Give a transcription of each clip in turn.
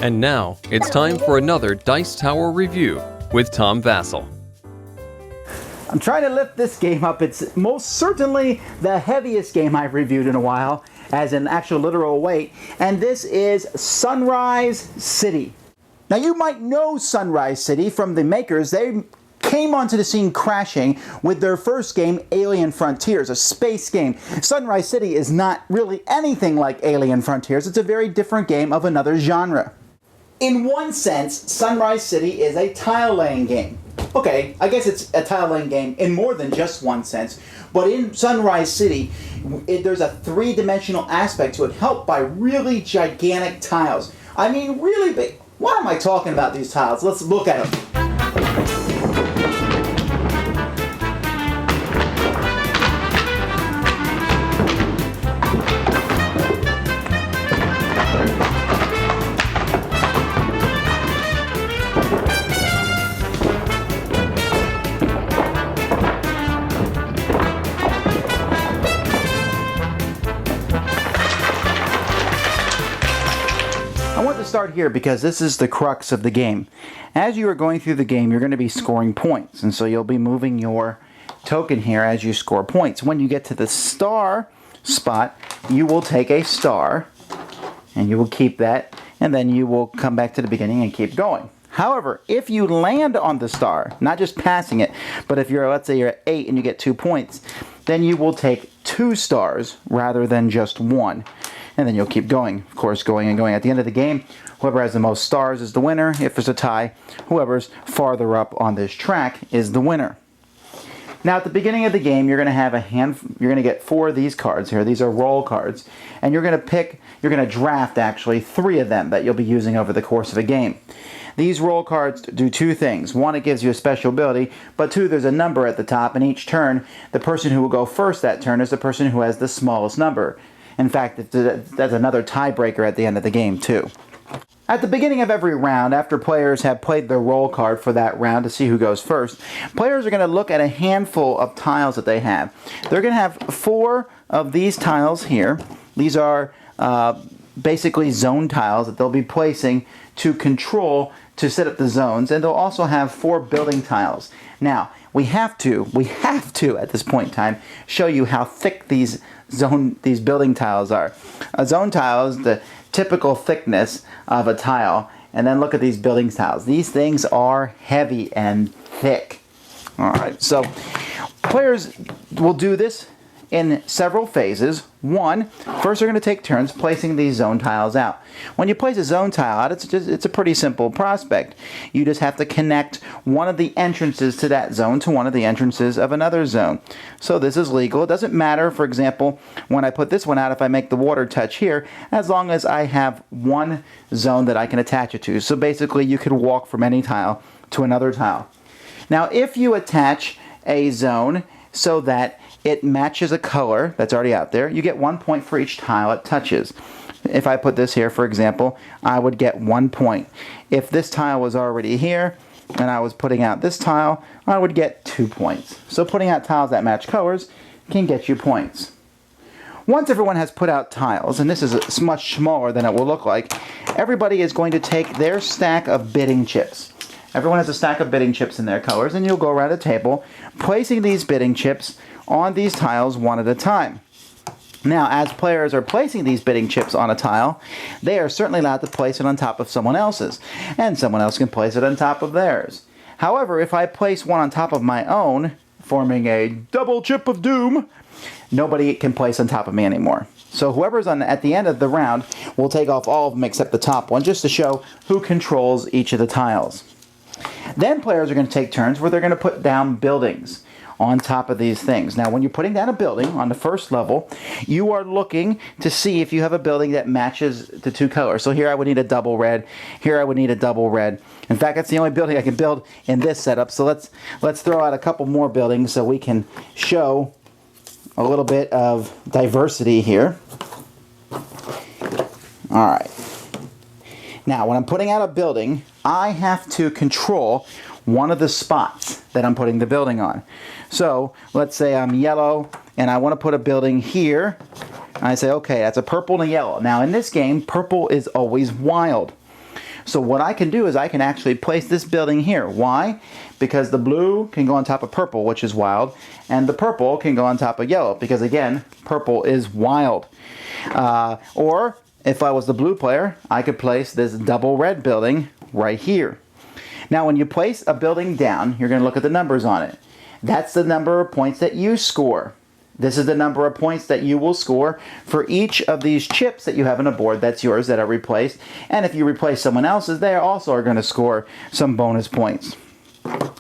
And now, it's time for another Dice Tower review with Tom Vasel. I'm trying to lift this game up. It's most certainly the heaviest game I've reviewed in a while, as in actual literal weight, and this is Sunrise City. Now you might know Sunrise City from the makers. They came onto the scene crashing with their first game, Alien Frontiers, a space game. Sunrise City is not really anything like Alien Frontiers. It's a very different game of another genre. In one sense, Sunrise City is a tile-laying game. Okay, I guess it's a tile-laying game in more than just one sense, but in Sunrise City, there's a three-dimensional aspect to it, helped by really gigantic tiles. I mean, really big. Why am I talking about these tiles? Let's look at them. I want to start here because this is the crux of the game. As you are going through the game, you're going to be scoring points, and so you'll be moving your token here as you score points. When you get to the star spot, you will take a star, and you will keep that, and then you will come back to the beginning and keep going. However, if you land on the star, not just passing it, but if you're, let's say you're at 8 and you get 2 points, then you will take 2 stars rather than just 1. And then you'll keep going, of course, going and going. At the end of the game, whoever has the most stars is the winner. If there's a tie, whoever's farther up on this track is the winner. Now, at the beginning of the game, you're going to have you're going to get 4 of these cards here. These are roll cards. And you're going to draft, actually, 3 of them that you'll be using over the course of a game. These roll cards do 2 things. 1, it gives you a special ability, but 2, there's a number at the top, and each turn, the person who will go first that turn is the person who has the smallest number. In fact, that's another tiebreaker at the end of the game, too. At the beginning of every round, after players have played their roll card for that round to see who goes first, players are going to look at a handful of tiles that they have. They're going to have 4 of these tiles here. These are basically zone tiles that they'll be placing to control, to set up the zones, and they'll also have 4 building tiles. Now, we have to, at this point in time, show you how thick these building tiles are. A zone tile is the typical thickness of a tile, and then look at these building tiles. These things are heavy and thick. Alright, so players will do this in several phases. 1, first they're going to take turns placing these zone tiles out. When you place a zone tile out, it's a pretty simple prospect. You just have to connect one of the entrances to that zone to one of the entrances of another zone. So this is legal. It doesn't matter, for example, when I put this one out, if I make the water touch here, as long as I have one zone that I can attach it to. So basically you could walk from any tile to another tile. Now if you attach a zone so that it matches a color that's already out there, you get 1 point for each tile it touches. If I put this here, for example, I would get 1 point. If this tile was already here, and I was putting out this tile, I would get 2 points. So putting out tiles that match colors can get you points. Once everyone has put out tiles, and this is much smaller than it will look like, everybody is going to take their stack of bidding chips. Everyone has a stack of bidding chips in their colors, and you'll go around a table placing these bidding chips on these tiles one at a time. Now, as players are placing these bidding chips on a tile, they are certainly allowed to place it on top of someone else's, and someone else can place it on top of theirs. However, if I place one on top of my own, forming a double chip of doom, nobody can place on top of me anymore. So whoever's at the end of the round will take off all of them except the top one, just to show who controls each of the tiles. Then players are going to take turns where they're going to put down buildings on top of these things. Now, when you're putting down a building on the first level, you are looking to see if you have a building that matches the 2 colors. So here I would need a double red. Here I would need a double red. In fact, that's the only building I can build in this setup. So let's throw out a couple more buildings so we can show a little bit of diversity here. All right. Now, when I'm putting out a building, I have to control one of the spots that I'm putting the building on. So let's say I'm yellow and I want to put a building here. I say, okay, that's a purple and a yellow. Now in this game, purple is always wild. So what I can do is I can actually place this building here. Why? Because the blue can go on top of purple, which is wild, and the purple can go on top of yellow, because again, purple is wild. Or if I was the blue player, I could place this double red building right here. Now when you place a building down, you're going to look at the numbers on it. That's the number of points that you score. This is the number of points that you will score for each of these chips that you have on a board that's yours that are replaced. And if you replace someone else's, they also are going to score some bonus points.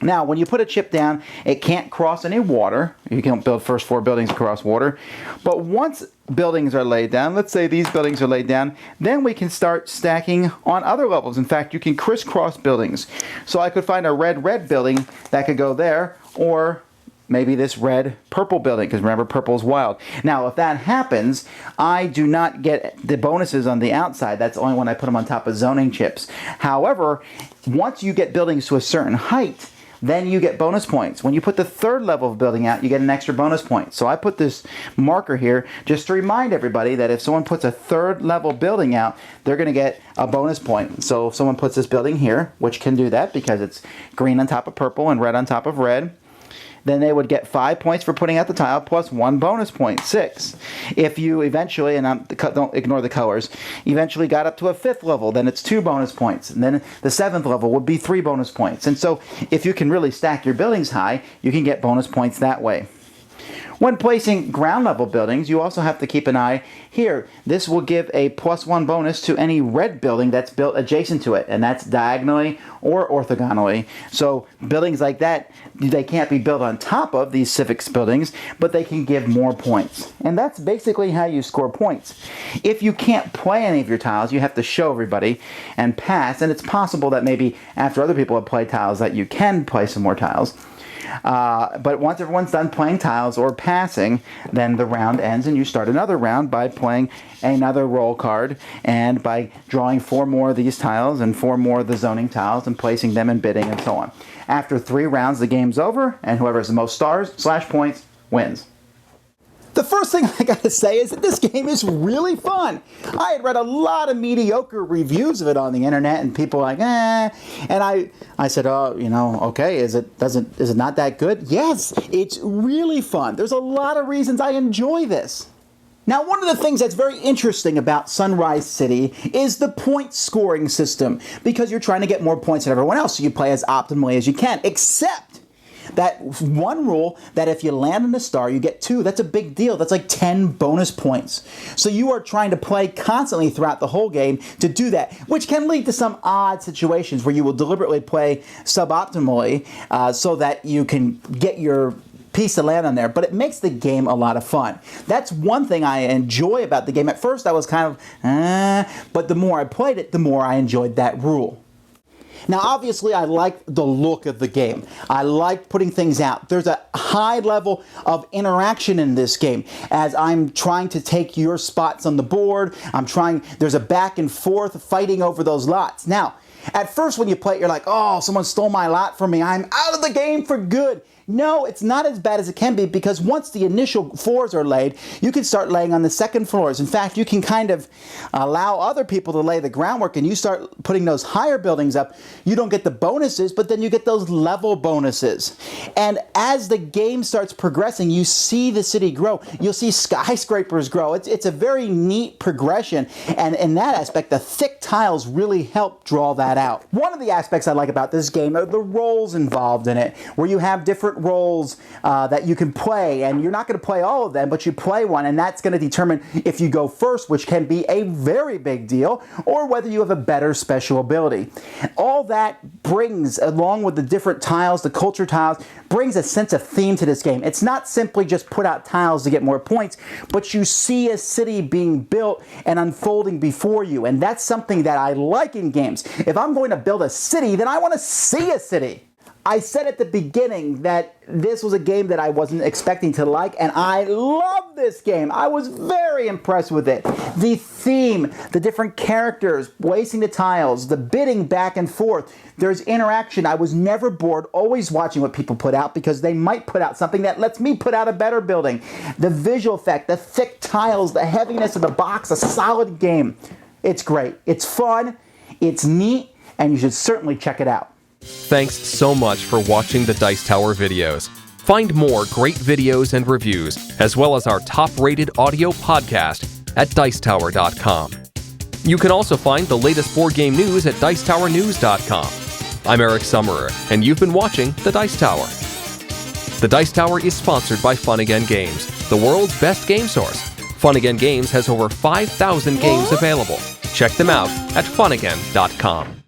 Now, when you put a chip down, it can't cross any water. You can't build first 4 buildings across water. But once buildings are laid down, let's say these buildings are laid down, then we can start stacking on other levels. In fact, you can crisscross buildings. So I could find a red building that could go there, or maybe this red-purple building, because remember, purple is wild. Now, if that happens, I do not get the bonuses on the outside. That's only when I put them on top of zoning chips. However, once you get buildings to a certain height, then you get bonus points. When you put the 3rd level of building out, you get an extra bonus point. So I put this marker here just to remind everybody that if someone puts a 3rd level building out, they're going to get a bonus point. So if someone puts this building here, which can do that because it's green on top of purple and red on top of red, then they would get 5 points for putting out the tile plus 1 bonus point, 6. If you eventually, and don't ignore the colors, eventually got up to a 5th level, then it's 2 bonus points. And then the 7th level would be 3 bonus points. And so if you can really stack your buildings high, you can get bonus points that way. When placing ground level buildings, you also have to keep an eye here. This will give a +1 bonus to any red building that's built adjacent to it, and that's diagonally or orthogonally. So buildings like that, they can't be built on top of these civics buildings, but they can give more points. And that's basically how you score points. If you can't play any of your tiles, you have to show everybody and pass, and it's possible that maybe after other people have played tiles that you can play some more tiles. But once everyone's done playing tiles or passing, then the round ends and you start another round by playing another roll card and by drawing 4 more of these tiles and 4 more of the zoning tiles and placing them and bidding and so on. After 3 rounds, the game's over, and whoever has the most stars/points wins. The first thing I gotta say is that this game is really fun. I had read a lot of mediocre reviews of it on the internet, and people were like, eh. And I said, oh, you know, okay, is it not that good? Yes, it's really fun. There's a lot of reasons I enjoy this. Now, one of the things that's very interesting about Sunrise City is the point scoring system, because you're trying to get more points than everyone else, so you play as optimally as you can, except that one rule that if you land on a star, you get 2. That's a big deal. That's like 10 bonus points. So you are trying to play constantly throughout the whole game to do that, which can lead to some odd situations where you will deliberately play suboptimally so that you can get your piece to land on there, but it makes the game a lot of fun. That's one thing I enjoy about the game. At first I was kind of, but the more I played it, the more I enjoyed that rule. Now, obviously, I like the look of the game. I like putting things out. There's a high level of interaction in this game as I'm trying to take your spots on the board. There's a back and forth fighting over those lots. Now, at first when you play it, you're like, oh, someone stole my lot from me. I'm out of the game for good. No, it's not as bad as it can be, because once the initial floors are laid, you can start laying on the second floors. In fact, you can kind of allow other people to lay the groundwork, and you start putting those higher buildings up. You don't get the bonuses, but then you get those level bonuses. And as the game starts progressing, you see the city grow. You'll see skyscrapers grow. It's a very neat progression, and in that aspect, the thick tiles really help draw that out. One of the aspects I like about this game are the roles involved in it, where you have different roles that you can play, and you're not going to play all of them, but you play one, and that's going to determine if you go first, which can be a very big deal, or whether you have a better special ability. All that brings, along with the different tiles, the culture tiles, brings a sense of theme to this game. It's not simply just put out tiles to get more points, but you see a city being built and unfolding before you, and that's something that I like in games. If I'm going to build a city, then I want to see a city. I said at the beginning that this was a game that I wasn't expecting to like, and I love this game. I was very impressed with it. The theme, the different characters, placing the tiles, the bidding back and forth. There's interaction. I was never bored, always watching what people put out, because they might put out something that lets me put out a better building. The visual effect, the thick tiles, the heaviness of the box, a solid game. It's great. It's fun. It's neat, and you should certainly check it out. Thanks so much for watching the Dice Tower videos. Find more great videos and reviews, as well as our top-rated audio podcast at Dicetower.com. You can also find the latest board game news at Dicetowernews.com. I'm Eric Summerer, and you've been watching The Dice Tower. The Dice Tower is sponsored by Fun Again Games, the world's best game source. Fun Again Games has over 5,000 games available. Check them out at funagain.com.